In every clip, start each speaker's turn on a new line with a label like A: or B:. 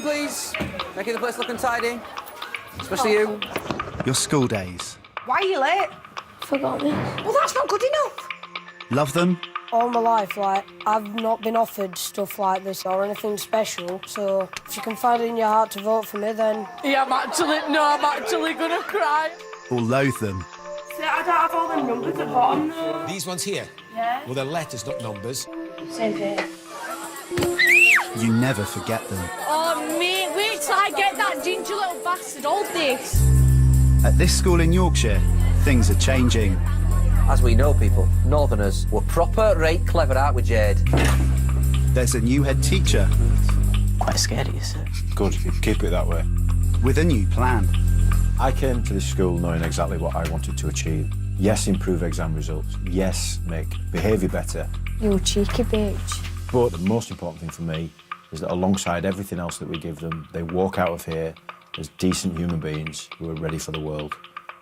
A: in, please. Making the place look untidy. Especially you.
B: Your school days.
C: Why are you late?
D: Forgot this.
C: Well, that's not good enough.
B: Love them
D: All my life, I've not been offered stuff like this or anything special, so if you can find it in your heart to vote for me, then...
C: Yeah, I'm actually gonna cry.
B: or loathe them.
D: See, I don't have all the numbers at the bottom, though.
E: These ones here?
D: Yeah.
E: Well, they're letters, not numbers.
D: Same here.
B: You never forget them.
C: Oh, mate, wait till I get that ginger little bastard all this.
B: At this school in Yorkshire, things are changing.
A: As we know, people, Northerners were proper right clever, aren't we, Jade?
B: There's a new head teacher
A: Quite scary, is it?
F: Good, keep it that way.
B: with a new plan.
F: I came to this school knowing exactly what I wanted to achieve. Yes, improve exam results. Yes, make behaviour better.
D: You cheeky bitch.
F: But the most important thing for me is that alongside everything else that we give them, they walk out of here as decent human beings who are ready for the world.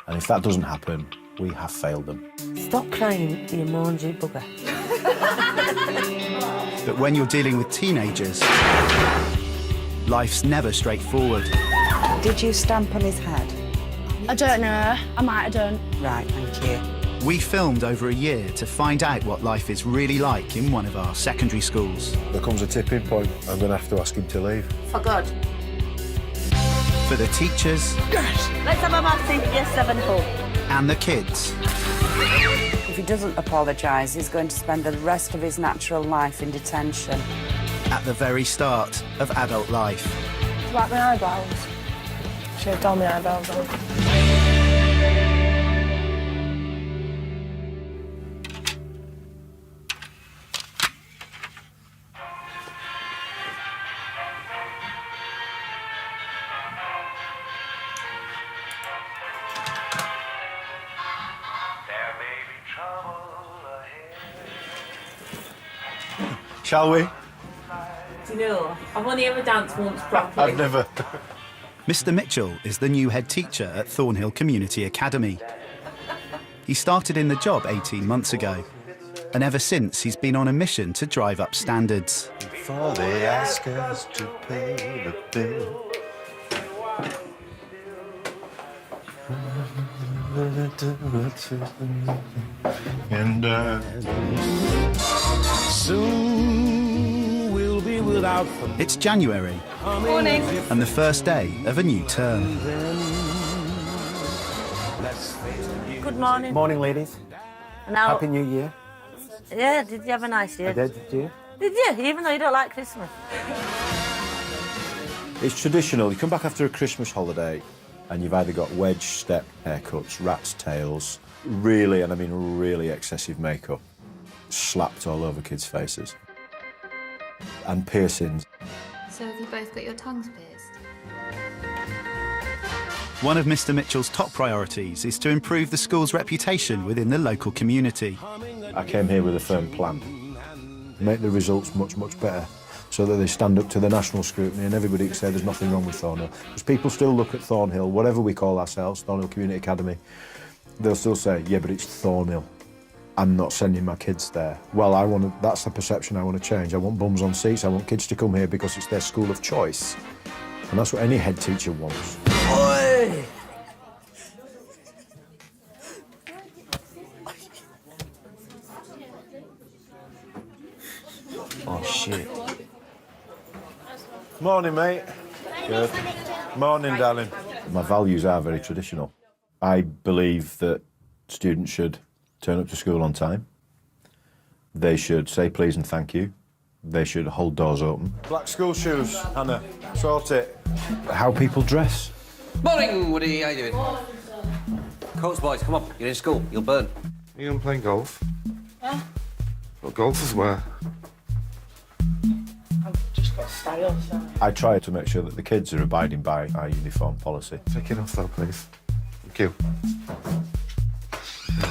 F: And if that doesn't happen, we have failed them.
G: Stop crying, you mangy bugger.
B: But when you're dealing with teenagers, life's never straightforward.
G: Did you stamp on his head?
D: I don't know. I might have done.
G: Right, thank you.
B: We filmed over a year to find out what life is really like in one of our secondary schools.
F: There comes a tipping point. I'm going to have to ask him to leave.
D: For good.
B: For the teachers
G: Let's have a massive Year 7 hug.
B: and the kids.
G: If he doesn't apologise, he's going to spend the rest of his natural life in detention.
B: At the very start of adult life.
D: Like my eyebrows. Should have done my eyebrows on.
F: Shall we?
H: Do you know, I've only ever danced once properly.
F: I've never.
B: Mr. Mitchell is the new head teacher at Thornhill Community Academy. He started in the job 18 months ago, and ever since he's been on a mission to drive up standards.
F: Before they ask us to pay the bill. And
I: soon we'll be without them.
B: It's January,
C: Morning.
B: and the first day of a new term.
G: Good morning.
F: morning, ladies.
G: Now,
F: Happy New Year.
G: yeah, did you have a nice year?
F: Did you?
G: Did you? Even though you don't like Christmas.
F: It's traditional. You come back after a Christmas holiday and you've either got wedge step haircuts, rat's tails, really, and I mean really excessive makeup, slapped all over kids' faces, and piercings.
J: So have you both got your tongues pierced?
B: One of Mr. Mitchell's top priorities is to improve the school's reputation within the local community.
F: I came here with a firm plan. Make the results much, much better so that they stand up to the national scrutiny and everybody can say there's nothing wrong with Thornhill. Because people still look at Thornhill, whatever we call ourselves, Thornhill Community Academy, they'll still say, yeah, but it's Thornhill. I'm not sending my kids there. Well, that's the perception I want to change. I want bums on seats. I want kids to come here because it's their school of choice. And that's what any head teacher wants.
A: Oi!
F: Oh, shit. Morning, mate. Good. Morning, darling. My values are very traditional. I believe that students should turn up to school on time. They should say please and thank you. They should hold doors open. Black school shoes, Hannah. Sort it. How people dress.
A: Morning, Woody. How you doing? Coats, boys, come on. You're in school. You'll burn.
I: Are you going to play golf? Yeah. What golfers wear?
D: I've just got style, so...
F: I try to make sure that the kids are abiding by our uniform policy.
I: Take it off, though, please. Thank you.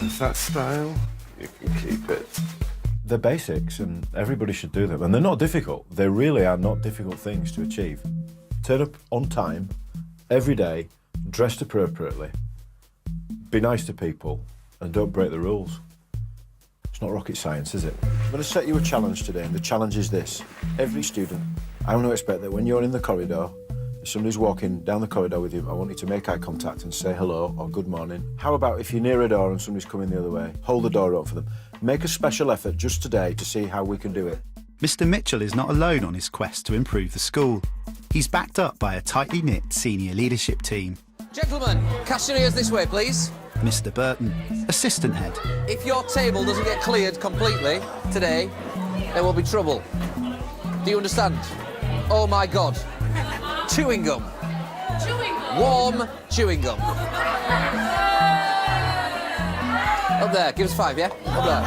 I: Is that style? You can keep it.
F: They're basics, and everybody should do them. And they're not difficult. They really are not difficult things to achieve. Turn up on time, every day, dressed appropriately, be nice to people, and don't break the rules. It's not rocket science, is it? I'm going to set you a challenge today, and the challenge is this. Every student I want to expect that when you're in the corridor, if somebody's walking down the corridor with you, I want you to make eye contact and say hello or good morning. How about if you're near a door and somebody's coming the other way, hold the door open for them. Make a special effort just today to see how we can do it.
B: Mr Mitchell is not alone on his quest to improve the school. He's backed up by a tightly knit senior leadership team.
A: Gentlemen, cast your ears this way, please.
B: Mr Burton, assistant head.
A: If your table doesn't get cleared completely today, there will be trouble. Do you understand? Oh my God. Chewing gum.
C: Chewing gum.
A: Warm chewing gum. Up there, give us 5, yeah? Up there.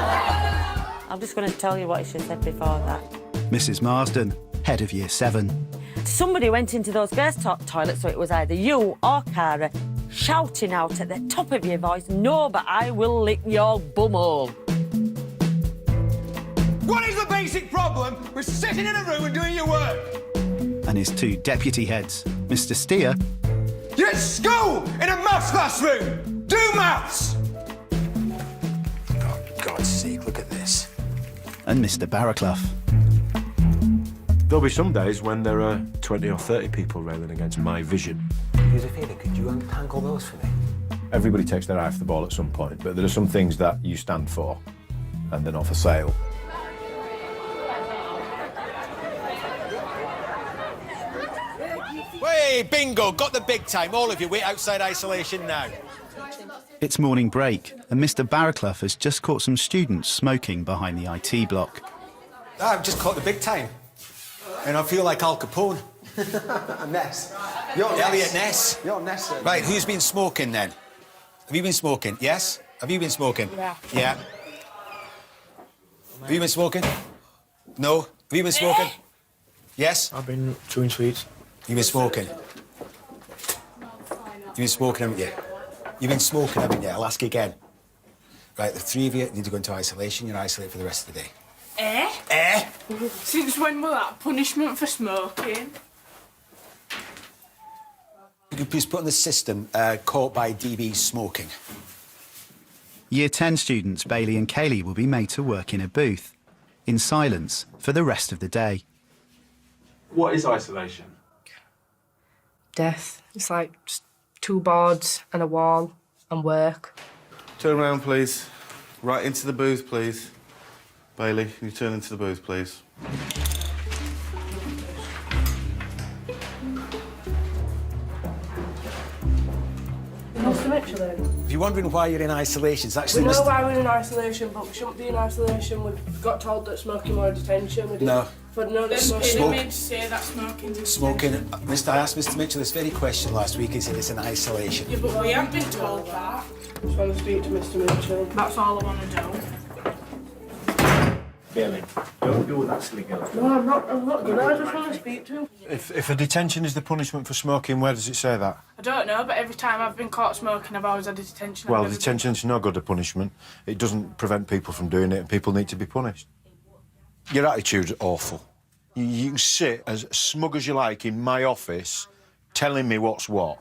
G: I'm just going to tell you what she said before that.
B: Mrs Marsden, head of Year 7.
G: Somebody went into those girls' toilets, so it was either you or Cara, shouting out at the top of your voice, "No, but I will lick your bumhole."
E: What is the basic problem with sitting in a room and doing your work?
B: And his 2 deputy heads, Mr Steer
E: You're at school in a maths classroom. Do maths.
K: Oh, for God's sake, look at this.
B: and Mr Barraclough.
F: There'll be some days when there are 20 or 30 people railing against my vision.
K: Here's a favour, could you untangle those for me?
F: Everybody takes their eye off the ball at some point, but there are some things that you stand for, and they're not for sale.
E: Hey, bingo, got the big time. All of you, wait outside isolation now.
B: It's morning break, and Mr Barraclough has just caught some students smoking behind the IT block.
K: I've just caught the big time. And I feel like Al Capone. Ness. You're Elliot Ness. You're Ness. Right, who's been smoking then? Have you been smoking? Yes? Have you been smoking?
D: Yeah.
K: Yeah. Have you been smoking? No? Have you been smoking? Yes?
I: I've been chewing sweets.
K: You've been smoking? You've been smoking, haven't you? You've been smoking, haven't you? I'll ask you again. Right, the 3 of you need to go into isolation. You're isolated for the rest of the day.
H: Eh?
K: Eh?
H: Since when will that punishment for smoking?
K: You can please put on the system, caught by DB smoking.
B: Year 10 students Bailey and Kaylee will be made to work in a booth, in silence, for the rest of the day.
I: What is isolation?
D: Death. It's like just 2 boards and a wall and work.
I: Turn around, please. Right into the booth, please. Bailey, can you turn into the booth, please?
D: Mr Mitchell,
K: If you're wondering why you're in isolation, it's actually...
D: we know why we're in isolation, but we shouldn't be in isolation. We've got told that smoking were detention. We didn't.
K: No.
D: But no, that's
H: Then
D: smoking.
H: made to say that smoking's in
K: Smoking...
H: detention.
K: I asked Mr Mitchell this very question last week. He said it's in isolation.
H: Yeah, but we have been told that.
D: Just want to speak to Mr Mitchell.
H: That's all I want to do.
I: Bailey, don't do that silly girl.
D: No, I'm not gonna. I just want to speak to him.
F: If a detention is the punishment for smoking, where does it say that?
H: I don't know, but every time I've been caught smoking, I've always had a detention.
F: Well,
H: I've never
F: detention's no good a punishment. It doesn't prevent people from doing it, and people need to be punished. Your attitude's awful. You can sit as smug as you like in my office, telling me what's what.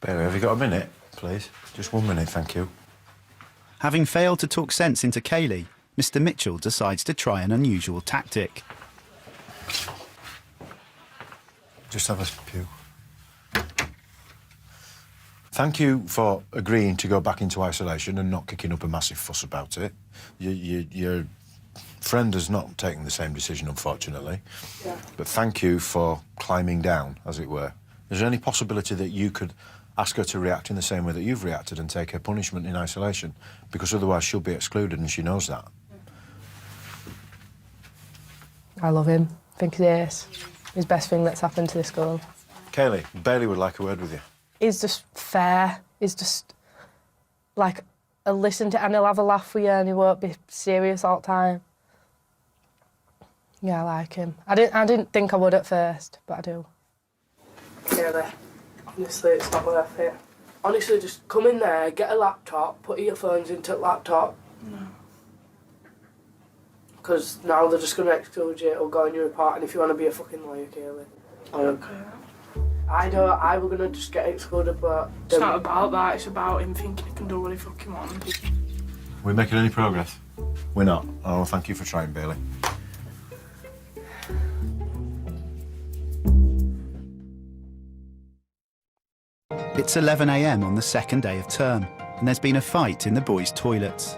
F: Barry, have you got a minute, please? Just 1 minute, thank you.
B: Having failed to talk sense into Kaylee, Mr Mitchell decides to try an unusual tactic.
F: Just have a pew. Thank you for agreeing to go back into isolation and not kicking up a massive fuss about it. Your friend has not taken the same decision, unfortunately.
D: Yeah.
F: But thank you for climbing down, as it were. Is there any possibility that you could ask her to react in the same way that you've reacted and take her punishment in isolation? Because otherwise she'll be excluded, and she knows that.
D: I love him. I think he is. His best thing that's happened to this school.
F: Kaylee, Bailey would like a word with you.
D: He's just fair. He's just like he'll listen to and he'll have a laugh with you and he won't be serious all the time. Yeah, I like him. I didn't think I would at first, but I do. Really, honestly, it's not worth it. Honestly, just come in there, get a laptop, put earphones into the laptop.
H: No.
D: Because now they're just going to exclude you or go on your report, and if you want to be a fucking lawyer, Kaylee. I don't care. I were gonna just get excluded, but
L: It's not about that, it's about him thinking he can do what he fucking wants.
F: Are we making any progress? We're not. Oh, thank you for trying, Bailey.
B: It's 11 a.m. on the second day of term, and there's been a fight in the boys' toilets.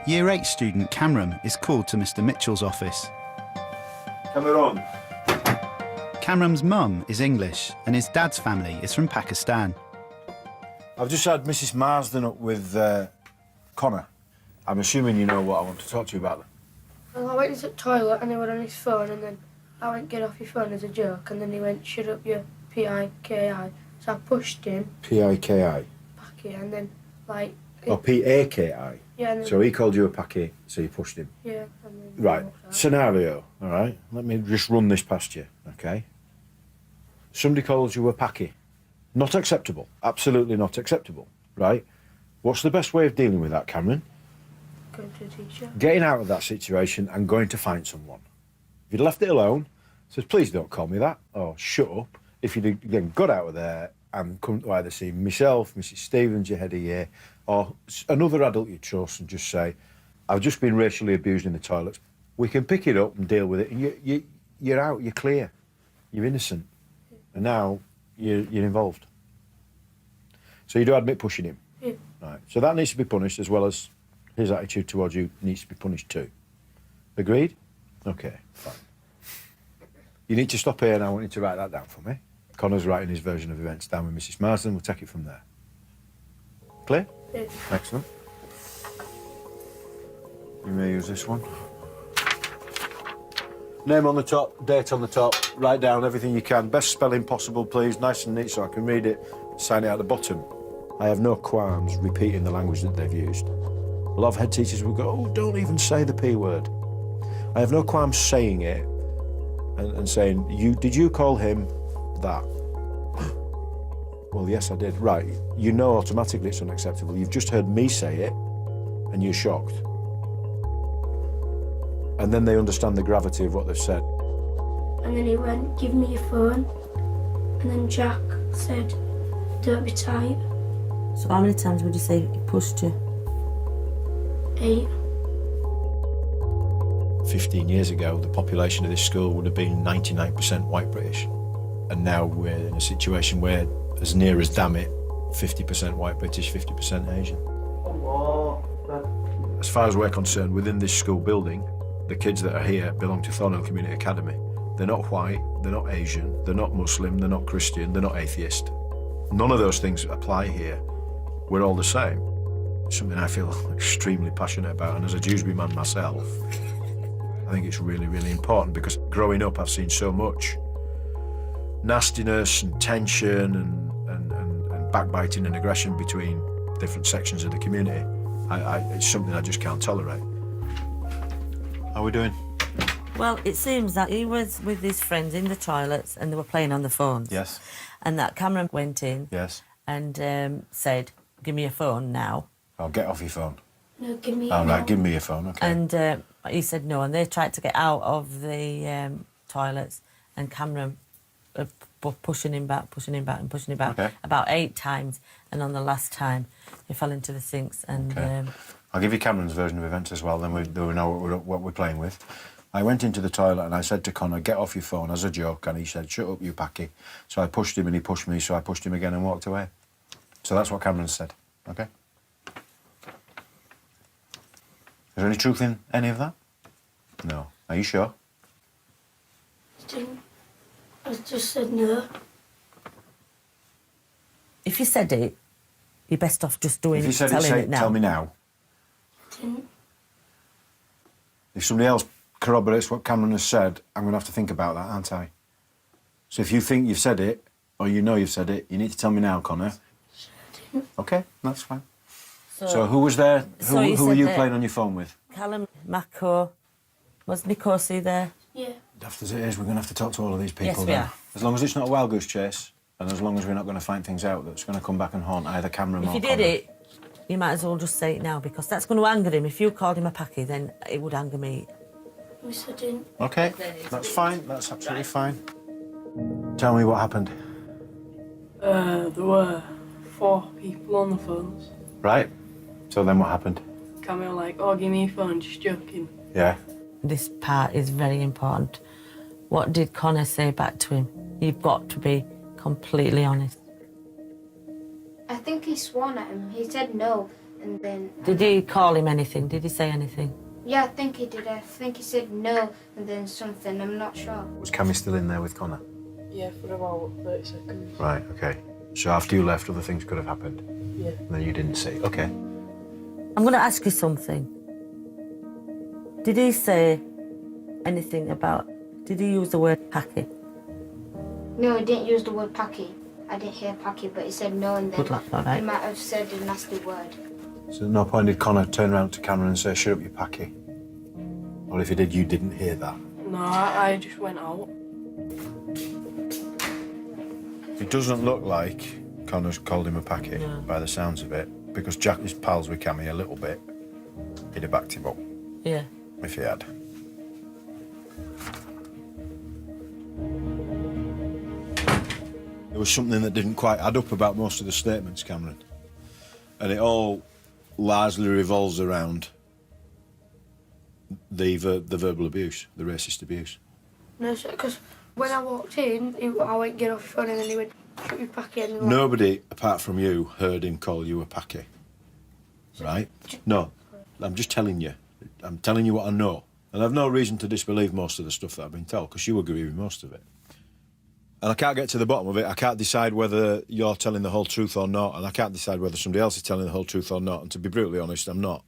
B: Year 8 student Cameron is called to Mr. Mitchell's office.
F: Cameron.
B: Cameron's mum is English, and his dad's family is from Pakistan.
F: I've just had Mrs. Marsden up with Connor. I'm assuming you know what I want to talk to you about.
D: Well, I went into the toilet and he went on his phone, and then I went, get off your phone as a joke, and then he went, shut up your P-I-K-I. So I pushed him.
F: P-I-K-I?
D: Packy, and then, like...
F: Or P-A-K-I?
D: Yeah, and then...
F: So he called you a packy, so you pushed him?
D: Yeah, and then...
F: Right, scenario, all right? Let me just run this past you, OK? Somebody calls you a packy. Not acceptable. Absolutely not acceptable, right? What's the best way of dealing with that, Cameron?
D: Going to a teacher.
F: Getting out of that situation and going to find someone. If you'd left it alone, says, please don't call me that, or shut up. If you'd then got out of there and come to either see myself, Mrs. Stevens, your head of year, or another adult you trust and just say, I've just been racially abused in the toilets. We can pick it up and deal with it, and you're out, you're clear. You're innocent. And now you're involved. So you do admit pushing him?
D: Yeah.
F: Right. So that needs to be punished, as well as his attitude towards you needs to be punished too. Agreed? OK, fine. You need to stop here, and I want you to write that down for me. Connor's writing his version of events down with Mrs. Marsden. We'll take it from there. Clear?
D: Yeah.
F: Excellent. You may use this one. Name on the top, date on the top, write down everything you can. Best spelling possible, please, nice and neat so I can read it, sign it at the bottom. I have no qualms repeating the language that they've used. A lot of head teachers will go, oh, don't even say the P word. I have no qualms saying it and saying, did you call him that? Well, yes, I did. Right, you know automatically it's unacceptable. You've just heard me say it and you're shocked. And then they understand the gravity of what they've said.
D: And then he went, give me your phone. And then Jack said, don't be tight.
G: So how many times would you say he pushed you?
D: 8.
F: 15 years ago, the population of this school would have been 99% white British. And now we're in a situation where, as near as damn it, 50% white British, 50% Asian. As far as we're concerned, within this school building, the kids that are here belong to Thornhill Community Academy. They're not white, they're not Asian, they're not Muslim, they're not Christian, they're not atheist. None of those things apply here. We're all the same. It's something I feel extremely passionate about, and as a Dewsbury man myself, I think it's really, really important, because growing up I've seen so much nastiness and tension and backbiting and aggression between different sections of the community. It's something I just can't tolerate. How are we doing?
G: Well, it seems that he was with his friends in the toilets and they were playing on the phones.
F: Yes.
G: And that Cameron went in.
F: Yes.
G: And said, give me your phone now.
F: Oh, get off your phone.
D: No, give me
F: your phone. Give me your phone, OK.
G: And he said no, and they tried to get out of the toilets, and Cameron pushing him back and pushing him back about 8 times, and on the last time he fell into the sinks. And
F: I'll give you Cameron's version of events as well, then we know what we're playing with. I went into the toilet and I said to Connor, get off your phone, as a joke, and he said, shut up, you packy. So I pushed him and he pushed me, so I pushed him again and walked away. So that's what Cameron said, OK? Is there any truth in any of that? No. Are you sure?
D: I just said no.
G: If you said it, you're best off just doing
F: it. If you said
G: telling it now.
F: Tell me now.
D: Didn't.
F: If somebody else corroborates what Cameron has said, I'm going to have to think about that, aren't I? So if you think you've said it, or you know you've said it, you need to tell me now, Connor. OK, that's fine. So who was there? Who were you playing on your phone with?
G: Callum, Mako. Was Nikosi there?
D: Yeah.
F: Daft as it is, we're going to have to talk to all of these people.
G: Yes, we are.
F: As long as it's not a wild goose chase, and as long as we're not going to find things out that's going to come back and haunt either Cameron or
G: If you
F: Connor.
G: did it, you might as well just say it now, because that's going to anger him. If you called him a packy, then it would anger me
J: Wish I didn't.
F: Okay, that's fine. That's absolutely fine. Tell me what happened.
L: There were 4 people on the phones.
F: Right. So then what happened?
L: Camille like, oh, give me your phone, just joking.
F: Yeah.
G: This part is very important. What did Connor say back to him? You've got to be completely honest.
J: I think he sworn at him. He said no, and then...
G: Did he call him anything? Did he say anything?
J: Yeah, I think he did. I think he said no, and then something. I'm not sure.
F: Was Cammy still in there with Connor?
D: Yeah, for about 30 seconds.
F: Right, okay. So after you left, other things could have happened?
D: Yeah.
F: And then you didn't see. Okay.
G: I'm going to ask you something. Did he say anything about... Did he use the word packy?
J: No, he didn't use the word packy. I didn't hear packy, but he said no, and then
G: Good luck, all right.
J: he might have said a nasty word.
F: So at no point did Connor turn around to Cameron and say, shut up, you packy? Or if he did, you didn't hear that?
D: No, I just went out.
F: It doesn't look like Connor's called him a packy, by the sounds of it, because Jack is pals with Cammy a little bit. He'd have backed him up.
G: Yeah.
F: If he had. There was something that didn't quite add up about most of the statements, Cameron. And it all largely revolves around the verbal abuse, the racist abuse.
M: No, sir, because when I walked in, I went, get off your phone, and then he went, shut your packet. And
F: Nobody, apart from you, heard him call you a packy. Right? No, I'm just telling you. I'm telling you what I know. And I've no reason to disbelieve most of the stuff that I've been told, because you agree with most of it. And I can't get to the bottom of it. I can't decide whether you're telling the whole truth or not, and I can't decide whether somebody else is telling the whole truth or not. And to be brutally honest, I'm not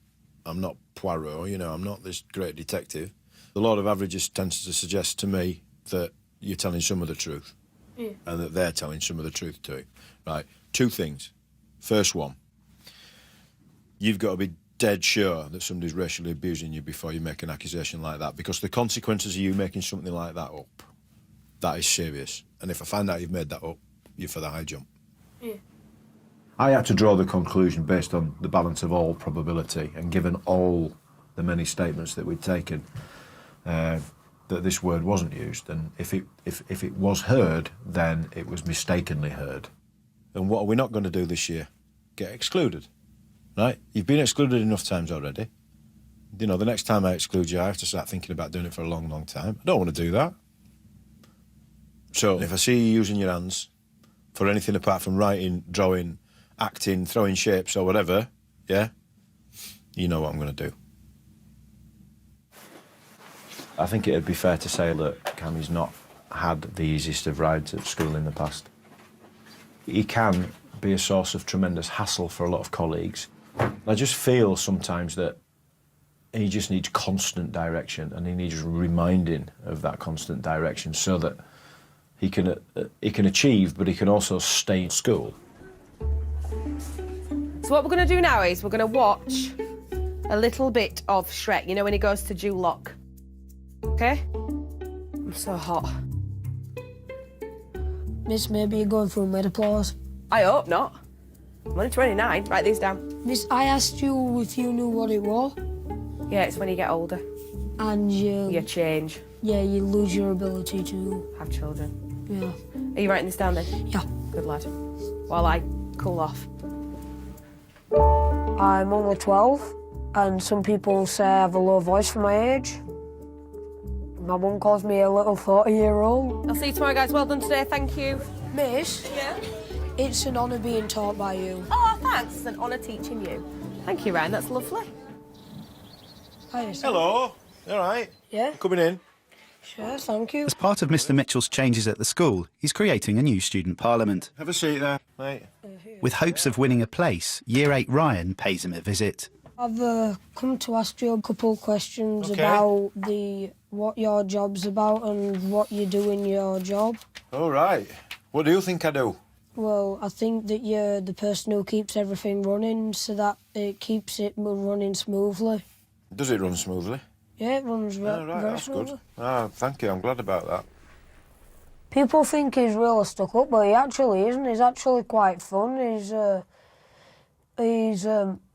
F: Poirot, you know, I'm not this great detective. The law of averages tends to suggest to me that you're telling some of the truth.
M: Yeah.
F: And that they're telling some of the truth too. Right, 2 things. First one, you've got to be dead sure that somebody's racially abusing you before you make an accusation like that, because the consequences of you making something like that up, that is serious. And if I find out you've made that up, you're for the high jump.
M: Yeah.
F: I had to draw the conclusion based on the balance of all probability, and given all the many statements that we'd taken, that this word wasn't used. And if it was heard, then it was mistakenly heard. And what are we not going to do this year? Get excluded, right? You've been excluded enough times already. You know, the next time I exclude you, I have to start thinking about doing it for a long, long time. I don't want to do that. So if I see you using your hands for anything apart from writing, drawing, acting, throwing shapes or whatever, yeah, you know what I'm going to do. I think it'd be fair to say that Cammy's not had the easiest of rides at school in the past. He can be a source of tremendous hassle for a lot of colleagues. I just feel sometimes that he just needs constant direction, and he needs reminding of that constant direction so that he can achieve, but he can also stay in school.
N: So what we're going to do now is we're going to watch a little bit of Shrek, you know, when he goes to Jewel Lock. OK? I'm so hot.
M: Miss, maybe you're going for a menopause.
N: I hope not. I'm only 29. Write these down.
M: Miss, I asked you if you knew what it was.
N: Yeah, it's when you get older.
M: And
N: you change.
M: Yeah, you lose your ability to...
N: have children.
M: Yeah.
N: Are you writing this down then?
M: Yeah.
N: Good lad. While I cool off.
M: I'm only 12, and some people say I have a low voice for my age. My mum calls me a little 40-year-old.
N: I'll see you tomorrow, guys. Well done today, thank you.
M: Miss?
N: Yeah?
M: It's an honour being taught by you.
N: Oh, thanks. It's an honour teaching you. Thank you, Ryan. That's lovely.
M: Hiya, sir.
F: Hello. All right?
M: Yeah?
F: Coming in.
M: Sure, thank you.
B: As part of Mr Mitchell's changes at the school, he's creating a new student parliament.
F: Have a seat there, mate.
B: With hopes of winning a place, Year 8 Ryan pays him a visit.
M: I've come to ask you a couple of questions
F: Okay.
M: about what your job's about and what you do in your job.
F: All right. What do you think I do?
M: Well, I think that you're the person who keeps everything running so that it keeps it running smoothly.
F: Does it run smoothly?
M: Yeah, it runs
F: Oh, right,
M: very
F: that's
M: smoothly.
F: good. Ah, thank you. I'm glad about that.
M: People think he's really stuck up, but he actually isn't. He's actually quite fun. He's a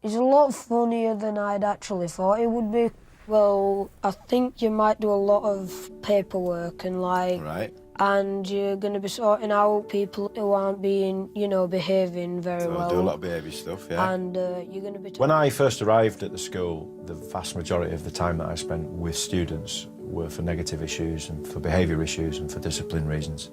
M: lot funnier than I'd actually thought he would be. Well, I think you might do a lot of paperwork and like...
F: Right.
M: And you're going to be sorting out people who aren't being, you know, behaving very
F: So
M: well.
F: I do a lot of behaviour stuff, yeah.
M: And you're going to be...
F: When I first arrived at the school, the vast majority of the time that I spent with students were for negative issues and for behaviour issues and for discipline reasons.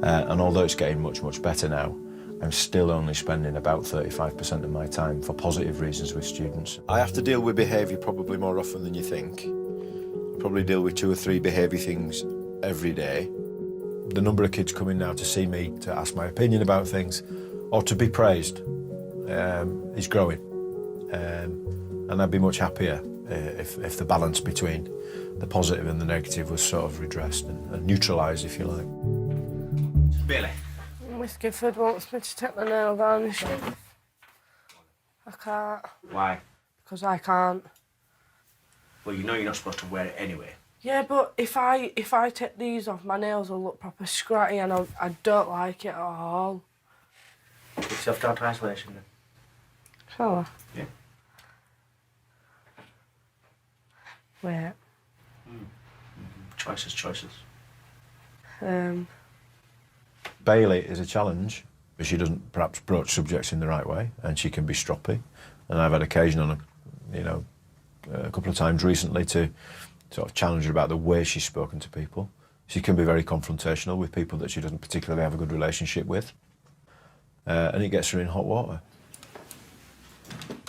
F: And although it's getting much, much better now, I'm still only spending about 35% of my time for positive reasons with students. I have to deal with behaviour probably more often than you think. I probably deal with 2 or 3 behaviour things every day. The number of kids coming now to see me, to ask my opinion about things, or to be praised, is growing. And I'd be much happier if the balance between the positive and the negative was sort of redressed and neutralised, if you like.
K: Bailey.
D: Miss Gifford wants me to take the nail varnish off. I can't.
K: Why?
D: Because I can't.
K: Well, you know you're not supposed to wear it anyway.
D: Yeah, but if I take these off, my nails will look proper scratty and I don't like it at all.
K: Put yourself down to isolation then.
D: Shall I?
K: Yeah.
D: Wait.
K: Choices.
F: Bailey is a challenge, but she doesn't perhaps broach subjects in the right way, and she can be stroppy. And I've had occasion on, a couple of times recently to sort of challenge her about the way she's spoken to people. She can be very confrontational with people that she doesn't particularly have a good relationship with. And it gets her in hot water.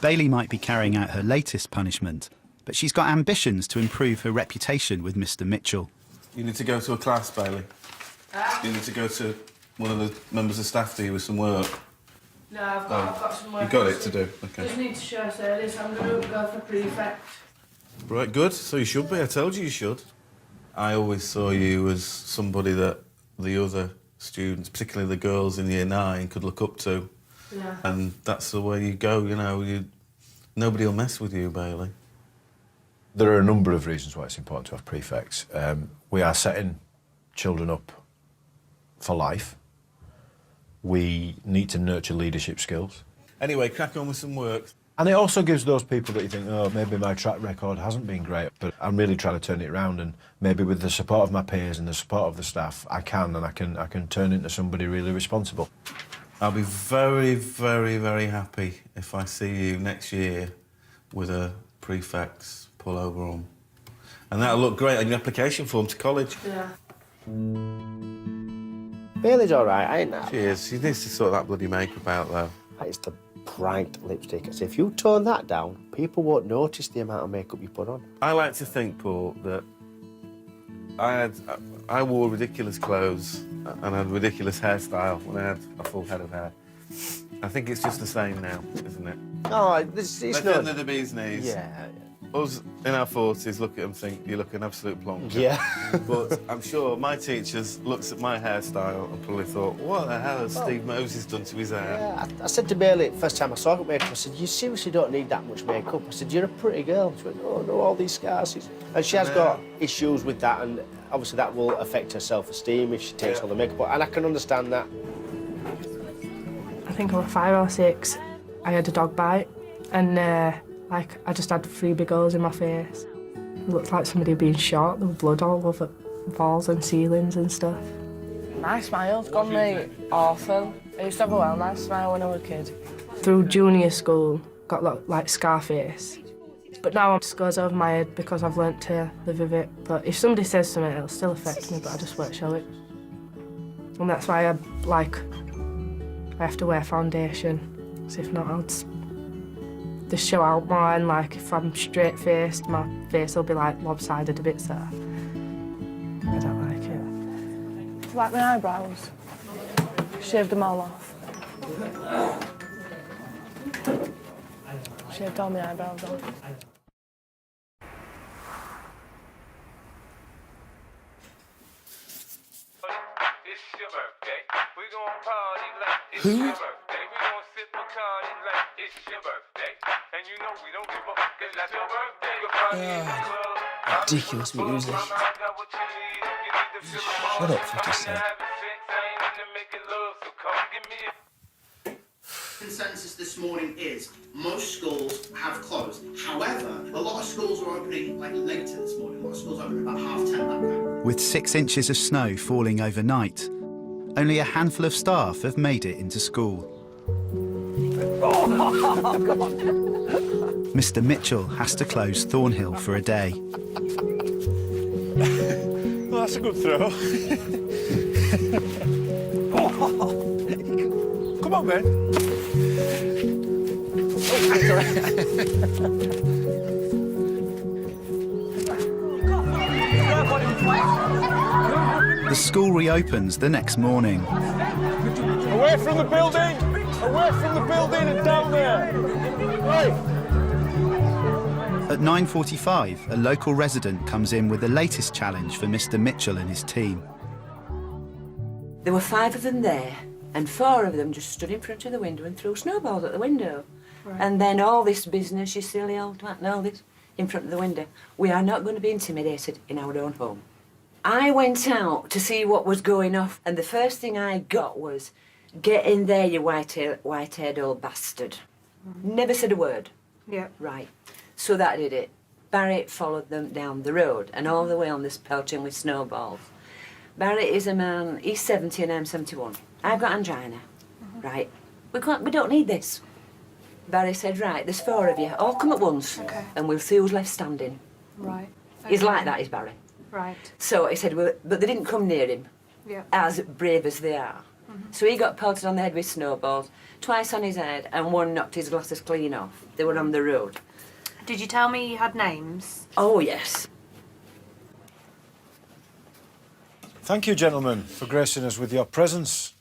B: Bailey might be carrying out her latest punishment, but she's got ambitions to improve her reputation with Mr. Mitchell.
I: You need to go to a class, Bailey. You need to go to one of the members of staff to you with some work.
D: No, I've got some work.
I: You've got it to do, okay.
D: Just need to show service. I'm going to go for prefect.
I: Right, good. So you should be. I told you should. I always saw you as somebody that the other students, particularly the girls in Year 9, could look up to.
D: Yeah.
I: And that's the way you go, nobody will mess with you, Bailey.
F: There are a number of reasons why it's important to have prefects. We are setting children up for life. We need to nurture leadership skills.
I: Anyway, crack on with some work.
F: And it also gives those people that you think, oh, maybe my track record hasn't been great, but I'm really trying to turn it around, and maybe with the support of my peers and the support of the staff, I can turn into somebody really responsible.
I: I'll be very, very, very happy if I see you next year with a prefect's pullover on. And that'll look great on your application form to college.
D: Yeah.
O: Bailey's all right, ain't that?
I: She is. She needs to sort that bloody makeup out, though.
O: It's the bright lipstick. So if you tone that down, people won't notice the amount of makeup you put on.
I: I like to think, Paul, that I wore ridiculous clothes and had a ridiculous hairstyle when I had a full head of hair. I think it's just the same now, isn't it?
O: No, it's
I: At
O: not.
I: the end of the bee's knees.
O: Yeah.
I: Us in our 40s look at them and think, you look an absolute plonker.
O: Yeah.
I: But I'm sure my teachers looked at my hairstyle and probably thought, what the hell has Steve Moses done to his hair?
O: Yeah, I said to Bailey, first time I saw her makeup, I said, you seriously don't need that much makeup. I said, you're a pretty girl. She went, oh, no, all these scars. And she has got issues with that, and obviously that will affect her self-esteem if she takes all the makeup off, and I can understand that.
D: I think I was 5 or 6. I had a dog bite, and I just had 3 big holes in my face. It looked like somebody had been shot. There was blood all over walls and ceilings and stuff. My smile's gone, mate. Awful. I used to have a well nice smile when I was a kid. Through junior school, got like Scarface. But now it just goes over my head because I've learnt to live with it. But if somebody says something, it'll still affect me, but I just won't show it. And that's why I have to wear foundation. Because if not, I'll just show out more, and like if I'm straight-faced, my face will be like lopsided a bit, so I don't like it. Do you like my eyebrows? Shaved them all off. Shaved all my eyebrows off.
E: Who?
O: Ridiculous music. Shut up, 50 Cent.
P: consensus this morning is most schools have closed. However, a lot of schools are opening like later this morning. A lot of schools are opening about 10:30, that kind of.
B: With 6 inches of snow falling overnight, only a handful of staff have made it into school. Mr. Mitchell has to close Thornhill for a day.
F: Well, that's a good throw. Come on, Ben.
B: The school reopens the next morning.
E: Away from the building! Away from the building and down there! Right!
B: At 9:45, a local resident comes in with the latest challenge for Mr. Mitchell and his team.
Q: There were 5 of them there, and 4 of them just stood in front of the window and threw snowballs at the window.
D: Right.
Q: And then all this business, you silly old twat, and all this in front of the window. We are not going to be intimidated in our own home. I went out to see what was going off, and the first thing I got was, "Get in there, you white-haired old bastard." Never said a word.
D: Yeah.
Q: Right. So that did it. Barry followed them down the road and all the way on this pelting with snowballs. Barry is a man, he's 70 and I'm 71. I've got angina. Right. We don't need this. Barry said, right, there's 4 of you, all come at once, and we'll see who's left standing.
D: Right.
Q: He's like that, is Barry.
D: Right.
Q: So he said, well, but they didn't come near him,
D: Yeah.
Q: as brave as they are. So he got pelted on the head with snowballs, twice on his head, and 1 knocked his glasses clean off. They were on the road.
C: Did you tell me you had names?
Q: Oh, yes.
F: Thank you, gentlemen, for gracing us with your presence.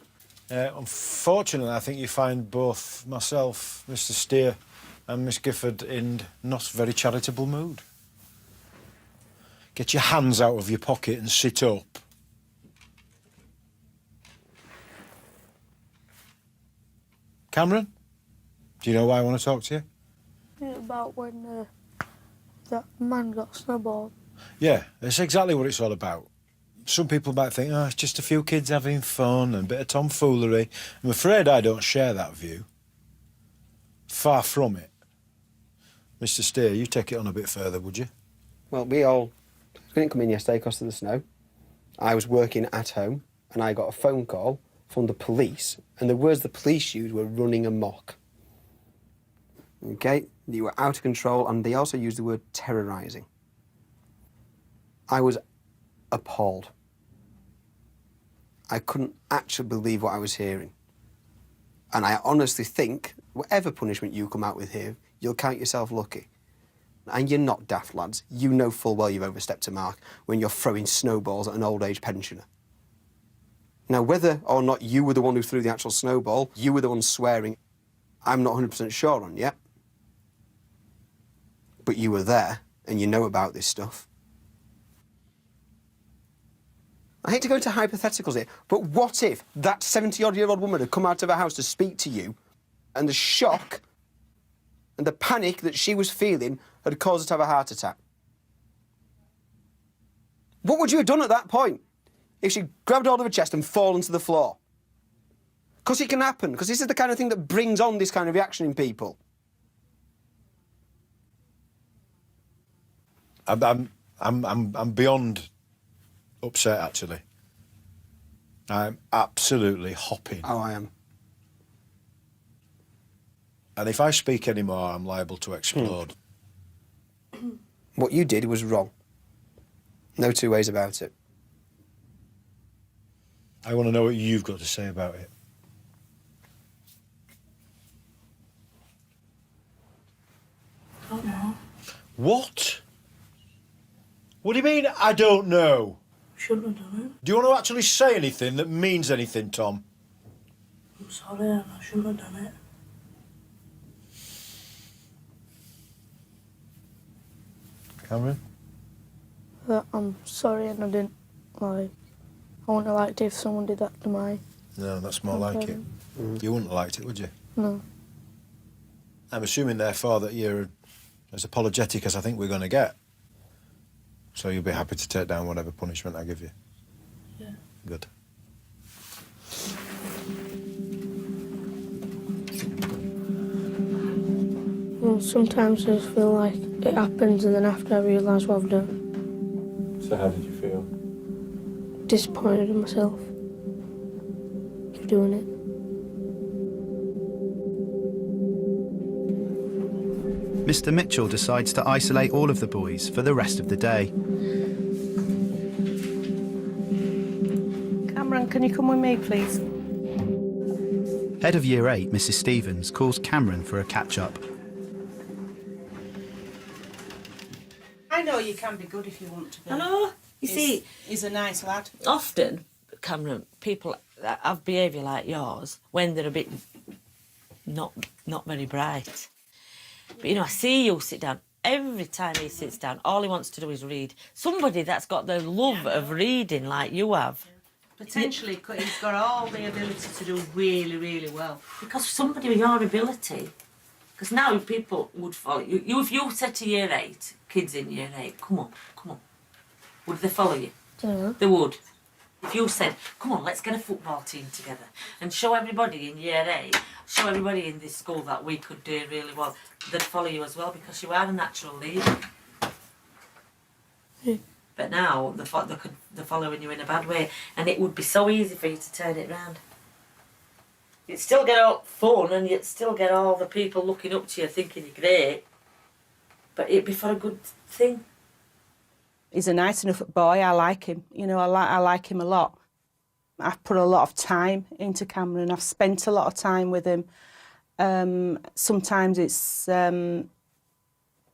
F: Unfortunately, I think you find both myself, Mr. Steer, and Miss Gifford in not very charitable mood. Get your hands out of your pocket and sit up. Cameron, do you know why I want to talk to you?
M: About when that man got snowballed.
F: Yeah, that's exactly what it's all about. Some people might think, oh, it's just a few kids having fun and a bit of tomfoolery. I'm afraid I don't share that view. Far from it. Mr. Steer, you take it on a bit further, would you?
R: Well, we all didn't come in yesterday because of the snow. I was working at home and I got a phone call from the police, and the words the police used were running amok. OK? You were out of control, and they also used the word terrorising. I was appalled. I couldn't actually believe what I was hearing. And I honestly think, whatever punishment you come out with here, you'll count yourself lucky. And you're not daft, lads. You know full well you've overstepped a mark when you're throwing snowballs at an old-age pensioner. Now, whether or not you were the one who threw the actual snowball, you were the one swearing, I'm not 100% sure on yet. But you were there, and you know about this stuff. I hate to go into hypotheticals here, but what if that 70-odd-year-old woman had come out of her house to speak to you, and the shock and the panic that she was feeling had caused her to have a heart attack? What would you have done at that point if she grabbed hold of her chest and fallen to the floor? Because it can happen, because this is the kind of thing that brings on this kind of reaction in people.
F: I'm beyond upset, actually. I'm absolutely hopping.
R: Oh, I am.
F: And if I speak any more, I'm liable to explode.
R: What you did was wrong. No 2 ways about it.
F: I want to know what you've got to say about it.
L: I don't know.
F: What? What do you mean, I don't know?
L: Shouldn't have done it.
F: Do you want to actually say anything that means anything, Tom?
L: I'm sorry, and I shouldn't have done it.
F: Cameron?
M: I'm sorry and I didn't, like, I wouldn't have liked it if someone did that to my...
F: No, that's more like it. You wouldn't have liked it, would you?
M: No.
F: I'm assuming, therefore, that you're as apologetic as I think we're going to get. So you'll be happy to take down whatever punishment I give you?
L: Yeah.
F: Good.
M: Sometimes I just feel like it happens and then after I realise what I've done.
F: So how did you feel?
M: Disappointed in myself for doing it.
B: Mr. Mitchell decides to isolate all of the boys for the rest of the day.
N: Cameron, can you come with me, please?
B: Head of Year 8, Mrs. Stevens, calls Cameron for a catch-up.
S: I know you can be good if you want to be.
G: I know. You see,
S: he's a nice lad.
G: Often, Cameron, people that have behaviour like yours, when they're a bit not very bright. But, you know, I see you sit down. Every time he sits down, all he wants to do is read. Somebody that's got the love of reading like you have.
S: Potentially, he's got all the ability to do really, really well.
G: Because somebody with your ability, because now people would follow you. If you said to Year 8, kids in Year 8, come on, would they follow you?
M: Yeah.
G: They would. If you said, come on, let's get a football team together and show everybody in Year 8, show everybody in this school that we could do really well, they'd follow you as well because you are a natural leader.
M: Yeah.
G: But now they're following you in a bad way, and it would be so easy for you to turn it round. You'd still get all fun, and you'd still get all the people looking up to you thinking you're great, but it'd be for a good thing.
S: He's a nice enough boy. I like him. You know, I like him a lot. I've put a lot of time into Cameron. I've spent a lot of time with him. Sometimes it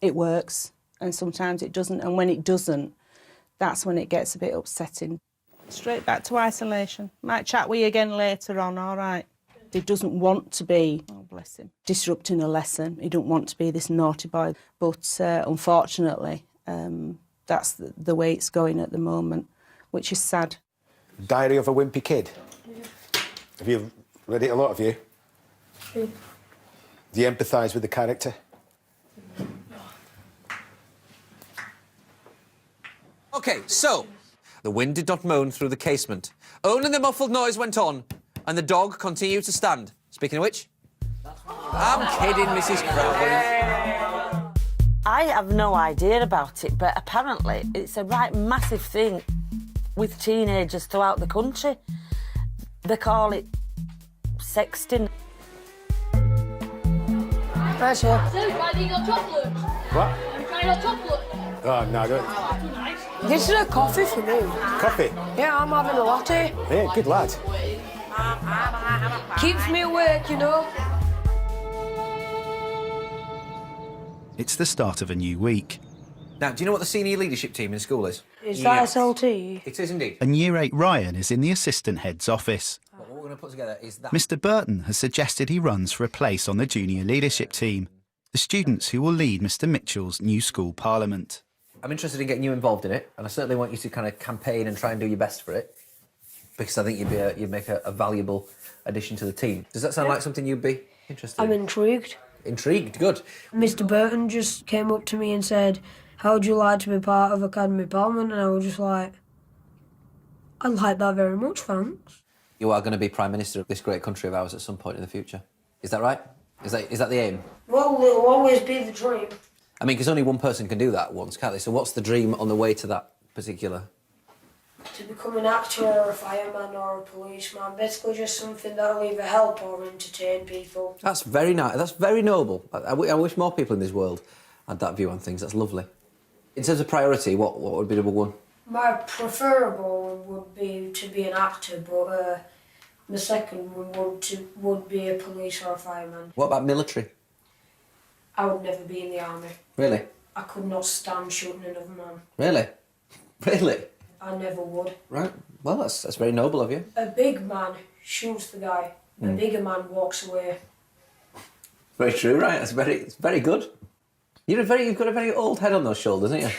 S: works, and sometimes it doesn't. And when it doesn't, that's when it gets a bit upsetting. Straight back to isolation. Might chat with you again later on, all right? He doesn't want to be, oh bless him, disrupting a lesson. He don't want to be this naughty boy. But unfortunately, that's the way it's going at the moment, which is sad.
K: Diary of a Wimpy Kid. Have you read it, a lot of you?
M: Yeah.
K: Do you empathise with the character?
A: OK, so the wind did not moan through the casement. Only the muffled noise went on, and the dog continued to stand. Speaking of which, I'm kidding, Mrs. Crowley.
G: I have no idea about it, but apparently it's a right massive thing with teenagers throughout the country. They call it sexting.
M: Right, sir.
K: What? Oh, no, I don't.
M: This is a coffee for me.
K: Coffee?
M: Yeah, I'm having a latte.
K: Yeah, good lad.
M: Keeps me awake, you know.
B: It's the start of a new week.
A: Now, do you know what the senior leadership team in school is?
M: Is that SLT?
A: It is indeed.
B: And Year 8 Ryan is in the assistant head's office.
A: What we're going to put together is that.
B: Mr. Burton has suggested he runs for a place on the junior leadership team, the students who will lead Mr. Mitchell's new school parliament.
A: I'm interested in getting you involved in it, and I certainly want you to kind of campaign and try and do your best for it, because I think you'd make a valuable addition to the team. Does that sound like something you'd be interested in?
M: I'm intrigued.
A: Intrigued, good.
M: Mr. Burton just came up to me and said, "How would you like to be part of Academy Parliament?" And I was just like, "I'd like that very much, thanks."
A: You are going to be Prime Minister of this great country of ours at some point in the future. Is that right? Is that the aim?
M: Well, it'll always be the dream.
A: I mean, because only one person can do that once, can't they? So what's the dream on the way to that particular?
M: To become an actor or a fireman or a policeman, basically just something that'll either help or entertain people.
A: That's very nice. That's very noble. I wish more people in this world had that view on things. That's lovely. In terms of priority, what would be number one?
M: My preferable would be to be an actor, but the second one would be a police or a fireman.
A: What about military?
M: I would never be in the army.
A: Really?
M: I could not stand shooting another man.
A: Really? Really?
M: I never would.
A: Right. Well, that's very noble of you.
M: A big man shoots the guy. A bigger man walks away.
A: Very true, right? It's very good. You've got a very old head on those shoulders, haven't you?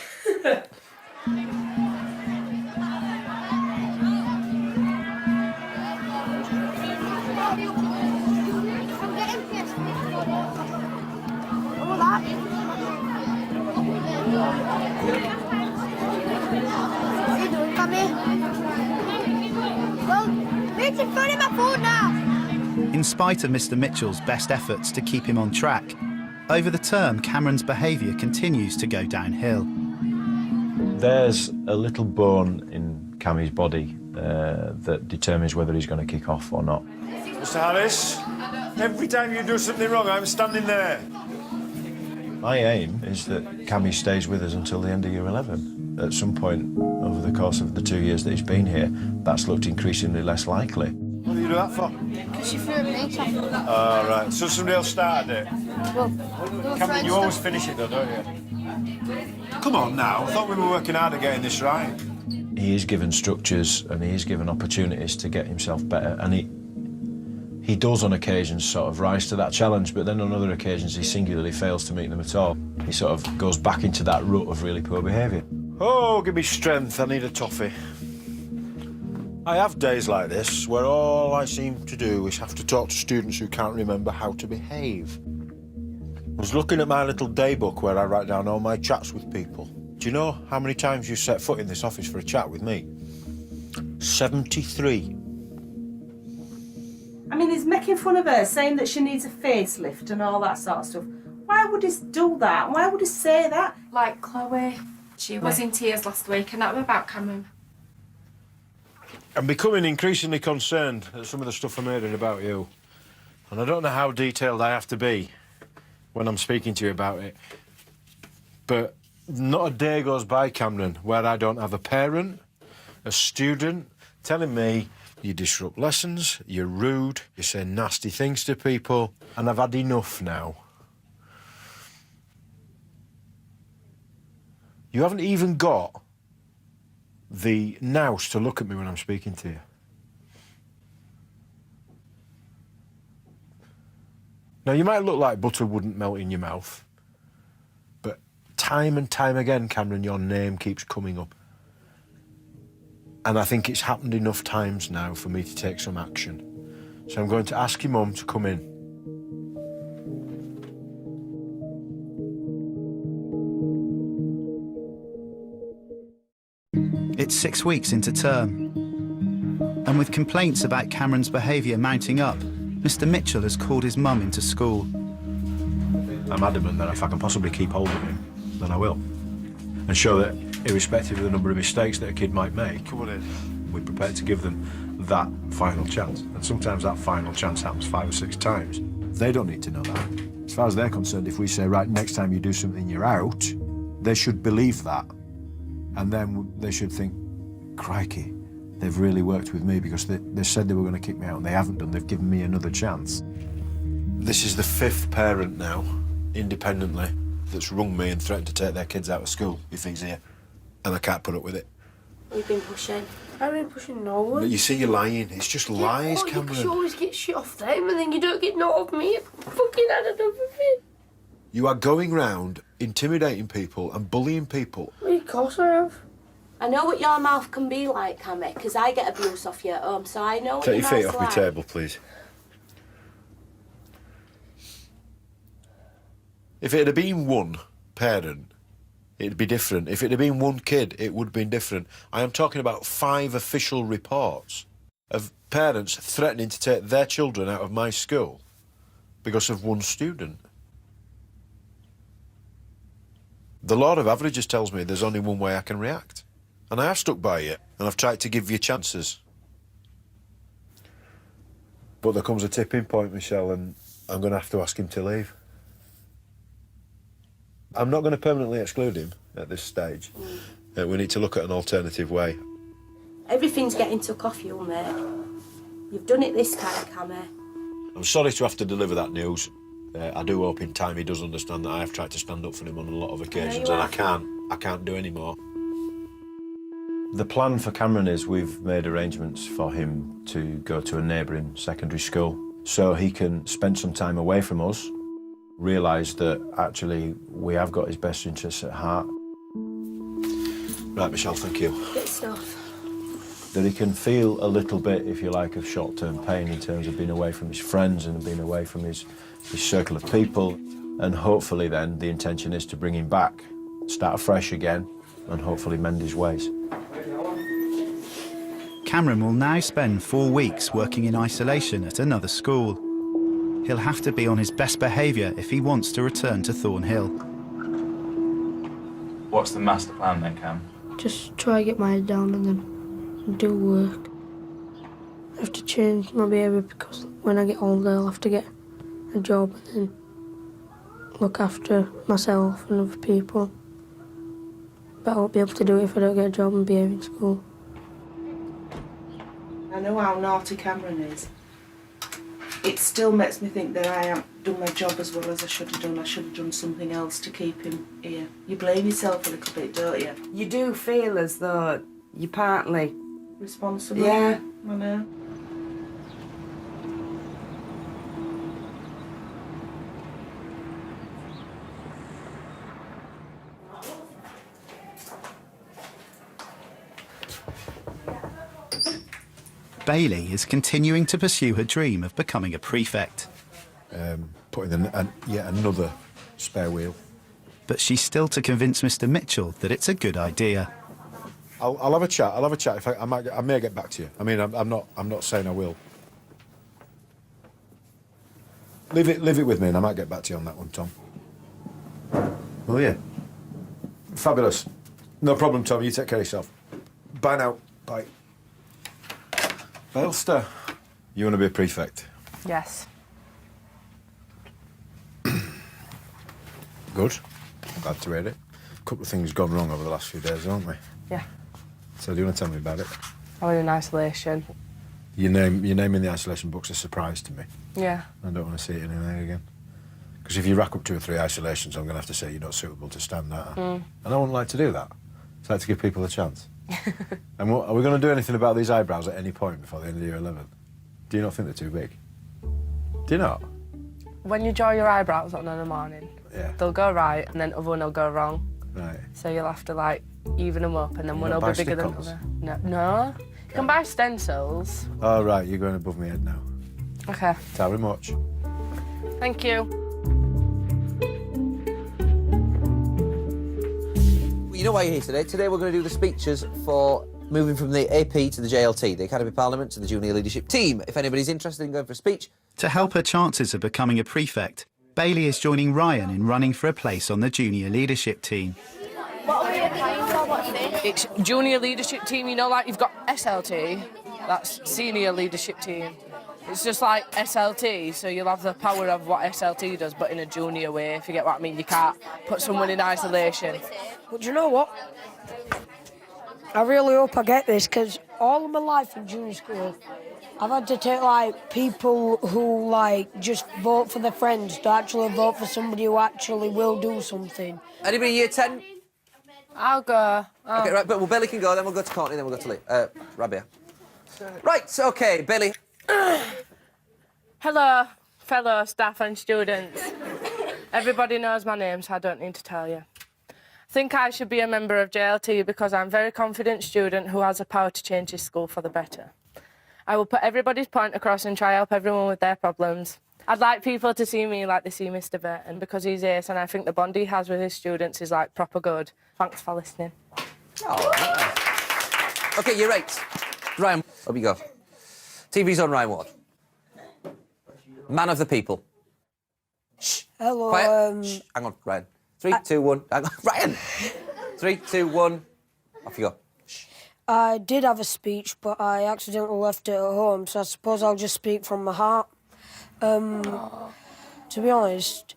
J: What are you doing, Mummy? Well, making fun of my phone now.
B: In spite of Mr. Mitchell's best efforts to keep him on track, Over the term, Cameron's behaviour continues to go downhill.
F: There's a little bone in Cammy's body that determines whether he's going to kick off or not.
E: Mr. Harris, every time you do something wrong, I'm standing there.
F: My aim is that Cammy stays with us until the end of year 11. At some point over the course of the 2 years that he's been here, that's looked increasingly less likely.
E: What do you do that for?
J: Because you threw a plate off.
E: Oh, right. So somebody else started it?
J: Well,
E: Cameron, you always finish it though, don't you? Come on now, I thought we were working hard at getting this right.
F: He is given structures and he is given opportunities to get himself better, and he does on occasions sort of rise to that challenge, but then on other occasions he singularly fails to meet them at all. He sort of goes back into that rut of really poor behaviour.
E: Oh, give me strength, I need a toffee. I have days like this where all I seem to do is have to talk to students who can't remember how to behave. I was looking at my little day book where I write down all my chats with people. Do you know how many times you set foot in this office for a chat with me? 73.
S: I mean, he's making fun of her, saying that she needs a facelift and all that sort of stuff. Why would he do that? Why would he say that?
D: Like Chloe, she was in tears last week, and that was about Cameron.
E: I'm becoming increasingly concerned at some of the stuff I'm hearing about you. And I don't know how detailed I have to be when I'm speaking to you about it. But not a day goes by, Cameron, where I don't have a parent, a student, telling me you disrupt lessons, you're rude, you say nasty things to people, and I've had enough now. You haven't even got the nous to look at me when I'm speaking to you. Now, you might look like butter wouldn't melt in your mouth, but time and time again, Cameron, your name keeps coming up. And I think it's happened enough times now for me to take some action. So I'm going to ask your mum to come in.
B: It's 6 weeks into term. And with complaints about Cameron's behaviour mounting up, Mr. Mitchell has called his mum into school.
F: I'm adamant that if I can possibly keep hold of him, then I will. And show that, irrespective of the number of mistakes that a kid might make, we're prepared to give them that final chance. And sometimes that final chance happens 5 or 6 times.
E: They don't need to know that. As far as they're concerned, if we say, right, next time you do something, you're out, they should believe that. And then they should think, crikey, they've really worked with me because they said they were going to kick me out and they haven't done. They've given me another chance. This is the 5th parent now, independently, that's rung me and threatened to take their kids out of school if he's here. And I can't put up with it.
J: You've been pushing.
M: I've been pushing no one.
E: But you see, you're lying. It's just lies, Cameron.
M: Because you always get shit off them and then you don't get none of me. I fucking had enough of it.
E: You are going round intimidating people and bullying people.
M: Of course I have.
J: I know what your mouth can be like, Cammy, because I get abuse off you at home, so I know what
E: Take
J: your
E: your feet
J: mouth's
E: off my
J: like.
E: table, please. If it had been one parent, it'd be different. If it had been one kid, it would have been different. I am talking about 5 official reports of parents threatening to take their children out of my school because of one student. The law of averages tells me there's only one way I can react. And I have stuck by it, and I've tried to give you chances. But there comes a tipping point, Michelle, and I'm going to have to ask him to leave. I'm not going to permanently exclude him at this stage. We need to look at an alternative way.
J: Everything's getting took off you, mate. You've done it this time, Cammy.
E: I'm sorry to have to deliver that news. I do hope in time he does understand that I have tried to stand up for him on a lot of occasions, and I can't do any more. The plan for Cameron is we've made arrangements for him to go to a neighbouring secondary school so he can spend some time away from us, realise that actually we have got his best interests at heart. Right, Michelle, thank you.
J: Good stuff.
F: That he can feel a little bit, if you like, of short-term pain in terms of being away from his friends and being away from his circle of people. And hopefully then the intention is to bring him back, start afresh again, and hopefully mend his ways.
B: Cameron will now spend 4 weeks working in isolation at another school. he'll have to be on his best behaviour if he wants to return to Thornhill.
T: What's the master plan then, Cam?
M: Just try to get my head down and then do work. I have to change my behaviour because when I get older I'll have to get a job and then look after myself and other people. But I won't be able to do it if I don't get a job and behave in school.
S: I know how naughty Cameron is. It still makes me think that I haven't done my job as well as I should have done. I should have done something else to keep him here. You blame yourself a little bit, don't you?
Q: You do feel as though you're partly
S: responsible.
Q: Yeah.
S: I know.
B: Bailey is continuing to pursue her dream of becoming a prefect.
F: Putting yet another spare wheel.
B: But she's still to convince Mr. Mitchell that it's a good idea.
F: I'll have a chat. I'll have a chat. If I may get back to you. I mean, I'm not saying I will. Leave it with me, and I might get back to you on that one, Tom. Oh yeah. Fabulous. No problem, Tom. You take care of yourself. Bye now. Bye. Elster, you want to be a prefect?
D: Yes.
F: Good. Glad to hear it. A couple of things gone wrong over the last few days, haven't we?
D: Yeah.
F: So do you want to tell me about it?
D: I was in isolation.
F: Your name in the isolation book's a surprise to me.
D: Yeah.
F: I don't want to see it in there again. Because if you rack up 2 or 3 isolations, I'm going to have to say you're not suitable to stand that. And I wouldn't like to do that. I'd like to give people a chance. And are we going to do anything about these eyebrows at any point before the end of year 11? Do you not think they're too big? Do you not?
D: When you draw your eyebrows on in the morning,
F: yeah,
D: they'll go right and then other one will go wrong.
F: Right.
D: So you'll have to like even them up and then one will be bigger than the other. No. You can buy stencils.
F: Oh, right, you're going above my head now.
D: Okay.
F: Very much.
D: Thank you.
A: You know why you're here today? Today we're going to do the speeches for moving from the AP to the JLT, the Academy Parliament to the Junior Leadership Team. If anybody's interested in going for a speech...
B: To help her chances of becoming a prefect, Bailey is joining Ryan in running for a place on the Junior Leadership Team.
C: What are we applying for? What's this?
D: It's Junior Leadership Team. You know, like you've got SLT, that's Senior Leadership Team. It's just like SLT, so you'll have the power of what SLT does, but in a junior way, if you get what I mean. You can't put someone in isolation.
M: But you know what? I really hope I get this, because all of my life in junior school, I've had to take, like, people who, like, just vote for their friends to actually vote for somebody who actually will do something.
A: Anybody year 10?
D: I'll go. Oh.
A: OK, right, but well, Bailey can go, then we'll go to Courtney, then we'll go to Lee. Rabia. Right, OK, Bailey.
D: Hello, fellow staff and students. Everybody knows my name, so I don't need to tell you. I think I should be a member of JLT because I'm a very confident student who has the power to change his school for the better. I will put everybody's point across and try to help everyone with their problems. I'd like people to see me like they see Mr. Burton because he's ace and I think the bond he has with his students is, like, proper good. Thanks for listening.
A: Oh, nice. OK, you're right. Ryan, up you go. TV's on Ryan Ward. Man of the people. Shh.
M: Hello,
A: Quiet. Shh. Hang on, Ryan. 3, 2, 1. Hang on. Ryan! 3, 2, 1. Off you go.
M: I did have a speech, but I accidentally left it at home, so I suppose I'll just speak from my heart. To be honest,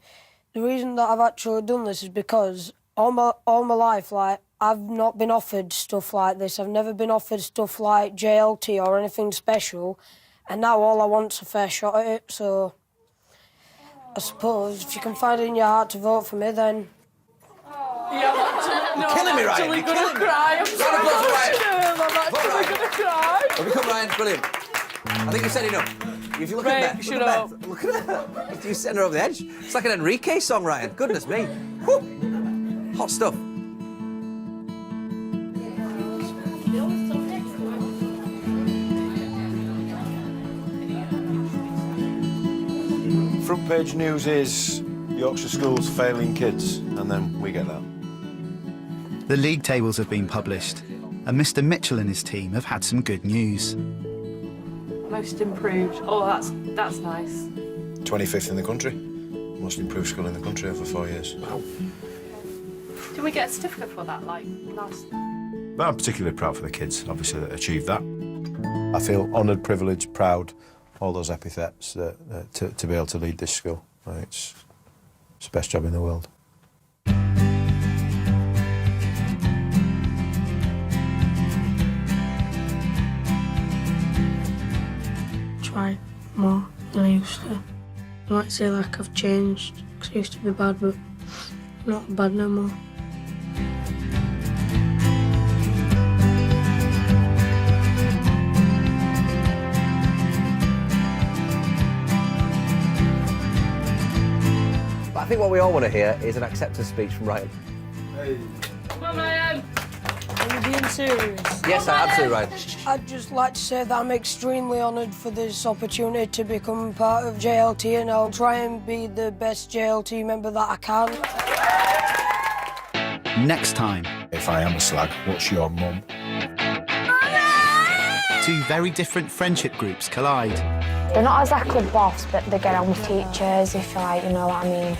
M: the reason that I've actually done this is because all my life, like, I've not been offered stuff like this. I've never been offered stuff like JLT or anything special, and now all I want's a fair shot at it, so I suppose if you can find it in your heart to vote for me, then...
A: You're killing me, Ryan. You're killing me.
D: Cry. I'm so emotional. I'm
A: actually
D: going to cry.
A: Well, become Ryan. Brilliant. I think you've said enough. If you look at Beth, look at her. You sent her over the edge. It's like an Enrique song, Ryan. Goodness me. Whew. Hot stuff.
F: Front page news is Yorkshire schools failing kids, and then we get that.
B: The league tables have been published, and Mr. Mitchell and his team have had some good news.
H: Most improved. Oh, that's nice.
F: 25th in the country. Most improved school in the country over 4 years. Wow.
L: Did we get a certificate for that, like, last?
F: But I'm particularly proud for the kids, obviously, that achieved that. I feel honoured, privileged, proud, all those epithets to be able to lead this school. It's the best job in the world.
M: Try more than I used to. I might say like I've changed, because I used to be bad, but I'm not bad no more.
A: But I think what we all want to hear is an acceptance speech from Ryan.
L: Come on, Ryan.
M: Are you being serious?
A: Yes, absolutely, Ryan.
M: I'd just like to say that I'm extremely honoured for this opportunity to become part of JLT, and I'll try and be the best JLT member that I can.
B: Next time.
F: If I am a slag, what's your mum?
B: Two very different friendship groups collide.
U: They're not exactly boss, but they get on with teachers, if you know what I mean.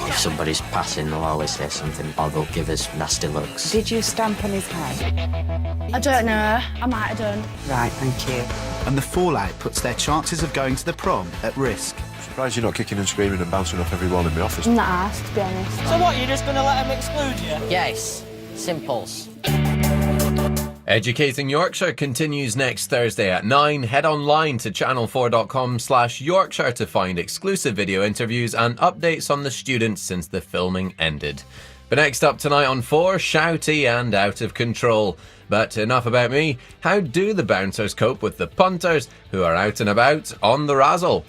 V: If somebody's passing, they'll always say something, or they'll give us nasty looks.
S: Did you stamp on his head?
U: I don't know. I might have done.
V: Right, thank you.
B: And the fallout puts their chances of going to the prom at risk.
F: Surprised you're not kicking and screaming and bouncing off every wall in the office.
U: I'm not asked, to be honest.
W: So what, you're just going to let him exclude you?
V: Yes, simples.
X: Educating Yorkshire continues next Thursday at 9. Head online to channel4.com/Yorkshire to find exclusive video interviews and updates on the students since the filming ended. But next up tonight on 4, shouty and out of control. But enough about me. How do the bouncers cope with the punters who are out and about on the razzle?